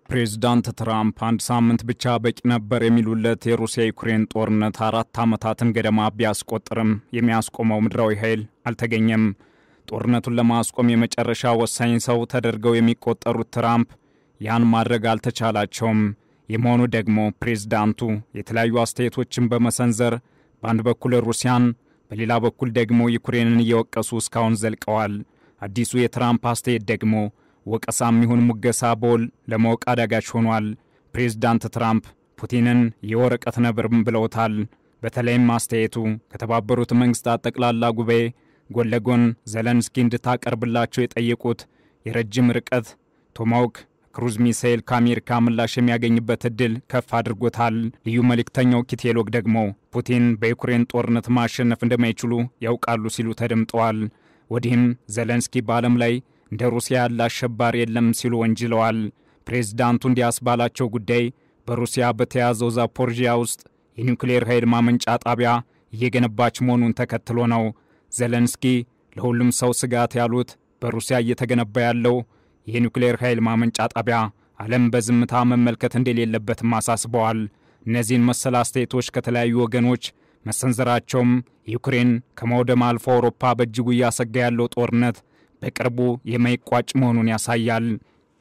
ፕሬዝዳንት ትራምፕ አንድ ሳምንት ብቻ በቂ ነበር የሚሉለት የሩሲያ ዩክሬን ጦርነት 4 ዓመታትን ገደማ ቢያስቆጥርም የሚያስቆመው ምድራዊ ኃይል አልተገኘም። ጦርነቱን ለማስቆም የመጨረሻ ወሳኝ ሰው ተደርገው የሚቆጠሩት ትራምፕ ያን ማድረግ አልተቻላቸውም። የመሆኑ ደግሞ ፕሬዝዳንቱ የተለያዩ አስተያየቶችን በመሰንዘር በአንድ በኩል ሩሲያን በሌላ በኩል ደግሞ ዩክሬንን እየወቀሱ እስካሁን ዘልቀዋል። አዲሱ የትራምፕ አስተያየት ደግሞ ወቀሳም ይሁን ሙገሳ በውል ለማወቅ አዳጋች ሆኗል። ፕሬዝዳንት ትራምፕ ፑቲንን የወረቀት ነብርም ብለውታል። በተለይም አስተያየቱ ከተባበሩት መንግስታት ጠቅላላ ጉባኤ ጎን ለጎን ዘለንስኪ እንድታቀርብላቸው የጠየቁት የረጅም ርቀት ቶማሃውክ ክሩዝ ሚሳኤል ከአሜሪካ ምላሽ የሚያገኝበት ዕድል ከፍ አድርጎታል። ልዩ መልእክተኛው ኪቴሎግ ደግሞ ፑቲን በዩክሬን ጦርነት ማሸነፍ እንደማይችሉ ያውቃሉ ሲሉ ተደምጠዋል። ወዲህም ዘለንስኪ በዓለም ላይ እንደ ሩሲያ ያለ አሸባሪ የለም ሲሉ ወንጅለዋል። ፕሬዝዳንቱ እንዲያስባላቸው ጉዳይ በሩሲያ በተያዘው ዛፖርዥያ ውስጥ የኒውክሌር ኃይል ማመንጫ ጣቢያ እየገነባች መሆኑን ተከትሎ ነው። ዘለንስኪ ለሁሉም ሰው ስጋት ያሉት በሩሲያ እየተገነባ ያለው የኒውክሌር ኃይል ማመንጫ ጣቢያ ዓለም በዝምታ መመልከት እንደሌለበትም አሳስበዋል። እነዚህን መሰል አስተያየቶች ከተለያዩ ወገኖች መሰንዘራቸውም ዩክሬን ከመውደም አልፎ አውሮፓ በእጅጉ እያሰጋ ያለው ጦርነት በቅርቡ የማይቋጭ መሆኑን ያሳያል።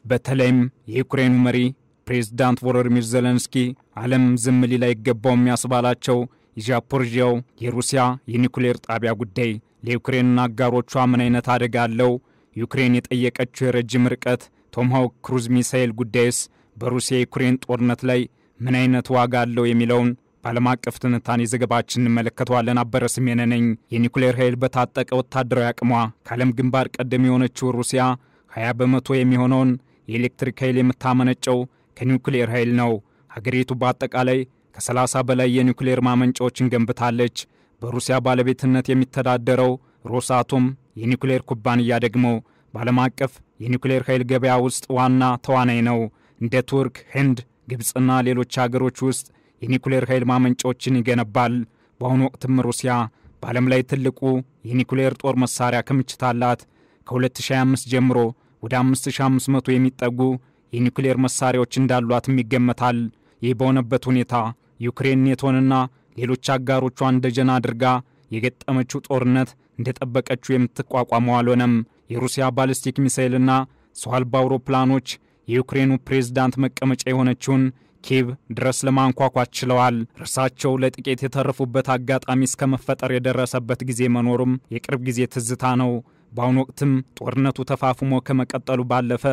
በተለይም የዩክሬኑ መሪ ፕሬዝዳንት ቮሎዲሚር ዘለንስኪ ዓለም ዝም ሊል አይገባውም ያስባላቸው የዛፖርዥያው የሩሲያ የኒውክሌር ጣቢያ ጉዳይ ለዩክሬንና አጋሮቿ ምን አይነት አደጋ አለው? ዩክሬን የጠየቀችው የረጅም ርቀት ቶማሃውክ ክሩዝ ሚሳኤል ጉዳይስ በሩሲያ ዩክሬን ጦርነት ላይ ምን አይነት ዋጋ አለው የሚለውን በዓለም አቀፍ ትንታኔ ዘገባችን እንመለከተዋለን። አበረ ስሜነ ነኝ። የኒውክሌር ኃይል በታጠቀ ወታደራዊ አቅሟ ከዓለም ግንባር ቀደም የሆነችው ሩሲያ 20 በመቶ የሚሆነውን የኤሌክትሪክ ኃይል የምታመነጨው ከኒውክሌር ኃይል ነው። ሀገሪቱ በአጠቃላይ ከ30 በላይ የኒውክሌር ማመንጫዎችን ገንብታለች። በሩሲያ ባለቤትነት የሚተዳደረው ሮሳቶም የኒውክሌር ኩባንያ ደግሞ በዓለም አቀፍ የኒውክሌር ኃይል ገበያ ውስጥ ዋና ተዋናይ ነው። እንደ ቱርክ፣ ህንድ፣ ግብፅና ሌሎች ሀገሮች ውስጥ የኒውክሌር ኃይል ማመንጫዎችን ይገነባል። በአሁኑ ወቅትም ሩሲያ በዓለም ላይ ትልቁ የኒውክሌር ጦር መሳሪያ ክምችት አላት። ከ2025 ጀምሮ ወደ 5500 የሚጠጉ የኒውክሌር መሳሪያዎች እንዳሏትም ይገመታል። ይህ በሆነበት ሁኔታ ዩክሬን ኔቶንና ሌሎች አጋሮቿን ደጀን አድርጋ የገጠመችው ጦርነት እንደጠበቀችው የምትቋቋመው አልሆነም። የሩሲያ ባሊስቲክ ሚሳኤልና ሰው አልባ አውሮፕላኖች የዩክሬኑ ፕሬዝዳንት መቀመጫ የሆነችውን ኪየቭ ድረስ ለማንኳኳት ችለዋል። እርሳቸው ለጥቂት የተረፉበት አጋጣሚ እስከ መፈጠር የደረሰበት ጊዜ መኖሩም የቅርብ ጊዜ ትዝታ ነው። በአሁኑ ወቅትም ጦርነቱ ተፋፍሞ ከመቀጠሉ ባለፈ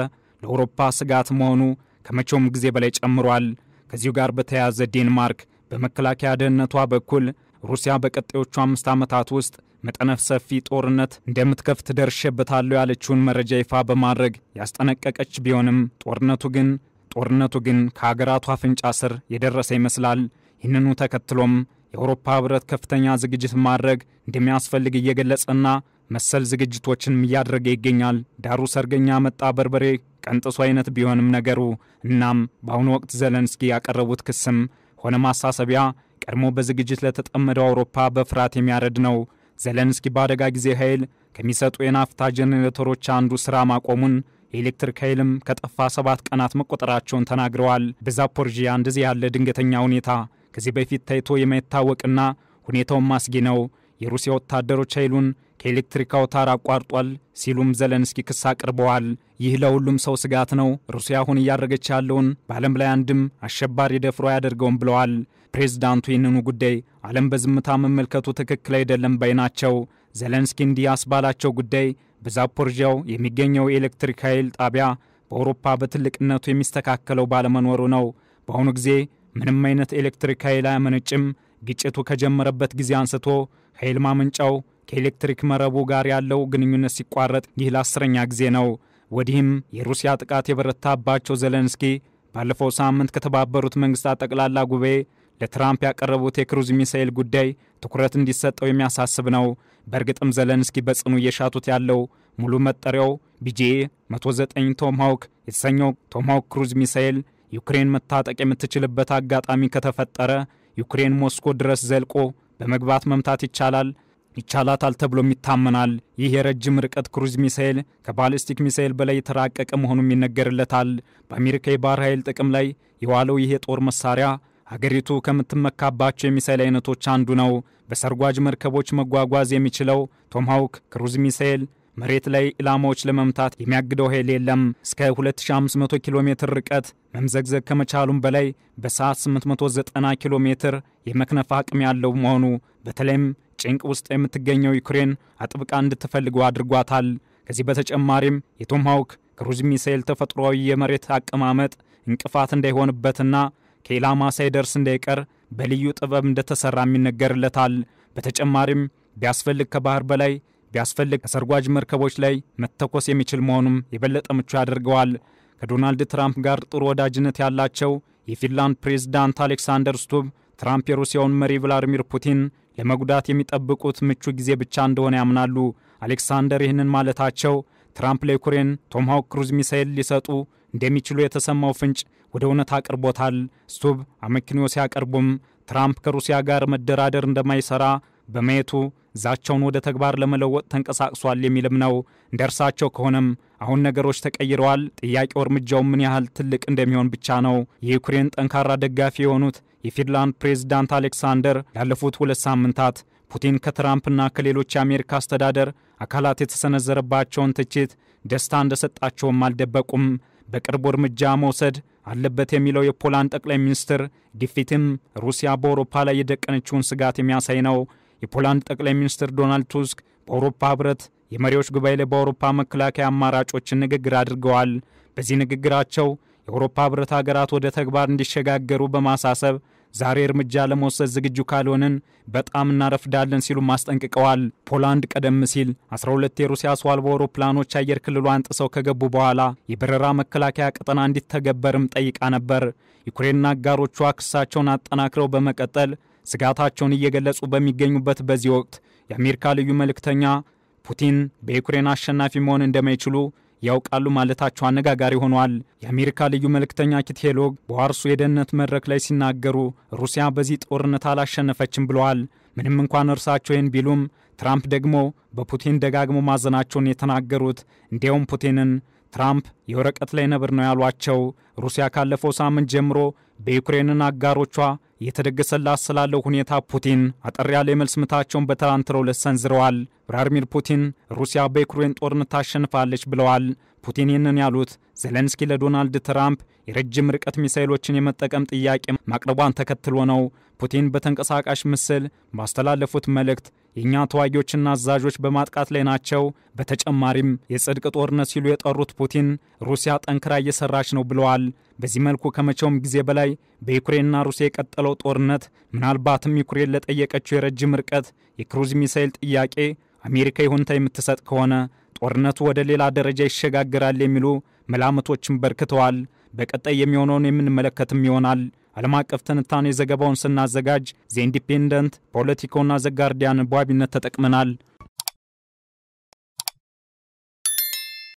ለአውሮፓ ስጋት መሆኑ ከመቼውም ጊዜ በላይ ጨምሯል። ከዚሁ ጋር በተያያዘ ዴንማርክ በመከላከያ ደህንነቷ በኩል ሩሲያ በቀጣዮቹ 5 ዓመታት ውስጥ መጠነ ሰፊ ጦርነት እንደምትከፍት ደርሼበታለሁ ያለችውን መረጃ ይፋ በማድረግ ያስጠነቀቀች ቢሆንም ጦርነቱ ግን ከሀገራቱ አፍንጫ ስር የደረሰ ይመስላል። ይህንኑ ተከትሎም የአውሮፓ ህብረት ከፍተኛ ዝግጅት ማድረግ እንደሚያስፈልግ እየገለጸና መሰል ዝግጅቶችን እያደረገ ይገኛል። ዳሩ ሰርገኛ መጣ በርበሬ ቀንጥሱ አይነት ቢሆንም ነገሩ እናም በአሁኑ ወቅት ዘለንስኪ ያቀረቡት ክስም ሆነ ማሳሰቢያ ቀድሞ በዝግጅት ለተጠመደው አውሮፓ በፍርሃት የሚያረድ ነው። ዘለንስኪ በአደጋ ጊዜ ኃይል ከሚሰጡ የናፍታ ጄኔሬተሮች አንዱ ሥራ ማቆሙን የኤሌክትሪክ ኃይልም ከጠፋ 7 ቀናት መቆጠራቸውን ተናግረዋል። በዛፖርዥያ እንደዚህ ያለ ድንገተኛ ሁኔታ ከዚህ በፊት ታይቶ የማይታወቅና ሁኔታውን ማስጊ ነው። የሩሲያ ወታደሮች ኃይሉን ከኤሌክትሪክ አውታር አቋርጧል ሲሉም ዘለንስኪ ክስ አቅርበዋል። ይህ ለሁሉም ሰው ስጋት ነው። ሩሲያ አሁን እያደረገች ያለውን በዓለም ላይ አንድም አሸባሪ ደፍሮ አያደርገውም ብለዋል። ፕሬዝዳንቱ ይህንኑ ጉዳይ ዓለም በዝምታ መመልከቱ ትክክል አይደለም ባይ ናቸው። ዘለንስኪ እንዲህ ያስባላቸው ጉዳይ በዛፖርዥያው የሚገኘው የኤሌክትሪክ ኃይል ጣቢያ በአውሮፓ በትልቅነቱ የሚስተካከለው ባለመኖሩ ነው። በአሁኑ ጊዜ ምንም አይነት ኤሌክትሪክ ኃይል አያመነጭም። ግጭቱ ከጀመረበት ጊዜ አንስቶ ኃይል ማመንጫው ከኤሌክትሪክ መረቡ ጋር ያለው ግንኙነት ሲቋረጥ ይህ ለ10ኛ ጊዜ ነው። ወዲህም የሩሲያ ጥቃት የበረታባቸው ዘለንስኪ ባለፈው ሳምንት ከተባበሩት መንግስታት ጠቅላላ ጉባኤ ለትራምፕ ያቀረቡት የክሩዝ ሚሳኤል ጉዳይ ትኩረት እንዲሰጠው የሚያሳስብ ነው። በእርግጥም ዘለንስኪ በጽኑ እየሻቱት ያለው ሙሉ መጠሪያው ቢጂኤ 109 ቶማሃውክ የተሰኘው ቶማሃውክ ክሩዝ ሚሳኤል ዩክሬን መታጠቅ የምትችልበት አጋጣሚ ከተፈጠረ ዩክሬን ሞስኮ ድረስ ዘልቆ በመግባት መምታት ይቻላል። ይቻላታል ተብሎም ይታመናል። ይህ የረጅም ርቀት ክሩዝ ሚሳኤል ከባሊስቲክ ሚሳኤል በላይ የተራቀቀ መሆኑም ይነገርለታል። በአሜሪካ የባህር ኃይል ጥቅም ላይ የዋለው ይህ የጦር መሳሪያ ሀገሪቱ ከምትመካባቸው የሚሳኤል አይነቶች አንዱ ነው። በሰርጓጅ መርከቦች መጓጓዝ የሚችለው ቶማሃውክ ክሩዝ ሚሳኤል መሬት ላይ ኢላማዎች ለመምታት የሚያግደው ኃይል የለም። እስከ 2500 ኪሎ ሜትር ርቀት መምዘግዘግ ከመቻሉም በላይ በሰዓት 890 ኪሎ ሜትር የመክነፍ አቅም ያለው መሆኑ በተለይም ጭንቅ ውስጥ የምትገኘው ዩክሬን አጥብቃ እንድትፈልገው አድርጓታል። ከዚህ በተጨማሪም የቶማሃውክ ክሩዝ ሚሳኤል ተፈጥሯዊ የመሬት አቀማመጥ እንቅፋት እንዳይሆንበትና ከኢላማ ሳይደርስ እንዳይቀር በልዩ ጥበብ እንደተሰራም ይነገርለታል። በተጨማሪም ቢያስፈልግ ከባህር በላይ ቢያስፈልግ ከሰርጓጅ መርከቦች ላይ መተኮስ የሚችል መሆኑም የበለጠ ምቹ ያደርገዋል። ከዶናልድ ትራምፕ ጋር ጥሩ ወዳጅነት ያላቸው የፊንላንድ ፕሬዝዳንት አሌክሳንደር ስቱብ ትራምፕ የሩሲያውን መሪ ቭላዲሚር ፑቲን ለመጉዳት የሚጠብቁት ምቹ ጊዜ ብቻ እንደሆነ ያምናሉ። አሌክሳንደር ይህንን ማለታቸው ትራምፕ ለዩክሬን ቶማሃውክ ክሩዝ ሚሳኤል ሊሰጡ እንደሚችሉ የተሰማው ፍንጭ ወደ እውነት አቅርቦታል። ስቱብ አመክንዮ ሲያቀርቡም ትራምፕ ከሩሲያ ጋር መደራደር እንደማይሰራ በማየቱ ዛቻውን ወደ ተግባር ለመለወጥ ተንቀሳቅሷል የሚልም ነው። እንደርሳቸው ከሆነም አሁን ነገሮች ተቀይረዋል። ጥያቄው እርምጃው ምን ያህል ትልቅ እንደሚሆን ብቻ ነው። የዩክሬን ጠንካራ ደጋፊ የሆኑት የፊንላንድ ፕሬዝዳንት አሌክሳንደር ላለፉት 2 ሳምንታት ፑቲን ከትራምፕና ከሌሎች የአሜሪካ አስተዳደር አካላት የተሰነዘረባቸውን ትችት ደስታ እንደሰጣቸውም አልደበቁም። በቅርቡ እርምጃ መውሰድ አለበት የሚለው የፖላንድ ጠቅላይ ሚኒስትር ግፊትም ሩሲያ በአውሮፓ ላይ የደቀነችውን ስጋት የሚያሳይ ነው። የፖላንድ ጠቅላይ ሚኒስትር ዶናልድ ቱስክ በአውሮፓ ህብረት የመሪዎች ጉባኤ ላይ በአውሮፓ መከላከያ አማራጮችን ንግግር አድርገዋል። በዚህ ንግግራቸው የአውሮፓ ህብረት ሀገራት ወደ ተግባር እንዲሸጋገሩ በማሳሰብ ዛሬ እርምጃ ለመውሰድ ዝግጁ ካልሆንን በጣም እናረፍዳለን ሲሉ ማስጠንቅቀዋል። ፖላንድ ቀደም ሲል 12 የሩሲያ ሰው አልባ አውሮፕላኖች አየር ክልሏን ጥሰው ከገቡ በኋላ የበረራ መከላከያ ቀጠና እንዲተገበርም ጠይቃ ነበር። ዩክሬንና አጋሮቿ ክሳቸውን አጠናክረው በመቀጠል ስጋታቸውን እየገለጹ በሚገኙበት በዚህ ወቅት የአሜሪካ ልዩ መልእክተኛ ፑቲን በዩክሬን አሸናፊ መሆን እንደማይችሉ ያውቃሉ ማለታቸው አነጋጋሪ ሆኗል። የአሜሪካ ልዩ መልእክተኛ ኪት ሄሎግ በዋርሶ የደህንነት መድረክ ላይ ሲናገሩ ሩሲያ በዚህ ጦርነት አላሸነፈችም ብለዋል። ምንም እንኳን እርሳቸው ይህን ቢሉም ትራምፕ ደግሞ በፑቲን ደጋግሞ ማዘናቸውን የተናገሩት እንዲያውም ፑቲንን ትራምፕ የወረቀት ላይ ነብር ነው ያሏቸው። ሩሲያ ካለፈው ሳምንት ጀምሮ በዩክሬንና አጋሮቿ የተደገሰላት ስላለው ሁኔታ ፑቲን አጠር ያለ የመልስ ምታቸውን በትናንትናው ዕለት ሰንዝረዋል። ቭላዲሚር ፑቲን ሩሲያ በዩክሬን ጦርነት ታሸንፋለች ብለዋል። ፑቲን ይህንን ያሉት ዜሌንስኪ ለዶናልድ ትራምፕ የረጅም ርቀት ሚሳኤሎችን የመጠቀም ጥያቄ ማቅረቧን ተከትሎ ነው። ፑቲን በተንቀሳቃሽ ምስል ባስተላለፉት መልእክት የኛ ተዋጊዎችና አዛዦች በማጥቃት ላይ ናቸው። በተጨማሪም የጽድቅ ጦርነት ሲሉ የጠሩት ፑቲን ሩሲያ ጠንክራ እየሰራች ነው ብለዋል። በዚህ መልኩ ከመቼውም ጊዜ በላይ በዩክሬንና ሩሲያ የቀጠለው ጦርነት ምናልባትም ዩክሬን ለጠየቀችው የረጅም ርቀት የክሩዝ ሚሳኤል ጥያቄ አሜሪካ ይሁንታ የምትሰጥ ከሆነ ጦርነቱ ወደ ሌላ ደረጃ ይሸጋግራል የሚሉ መላምቶችን በርክተዋል። በቀጣይ የሚሆነውን የምንመለከትም ይሆናል። ዓለም አቀፍ ትንታኔ ዘገባውን ስናዘጋጅ ዘ ኢንዲፔንደንት፣ ፖለቲኮና ዘ ጋርዲያን በዋቢነት ተጠቅመናል።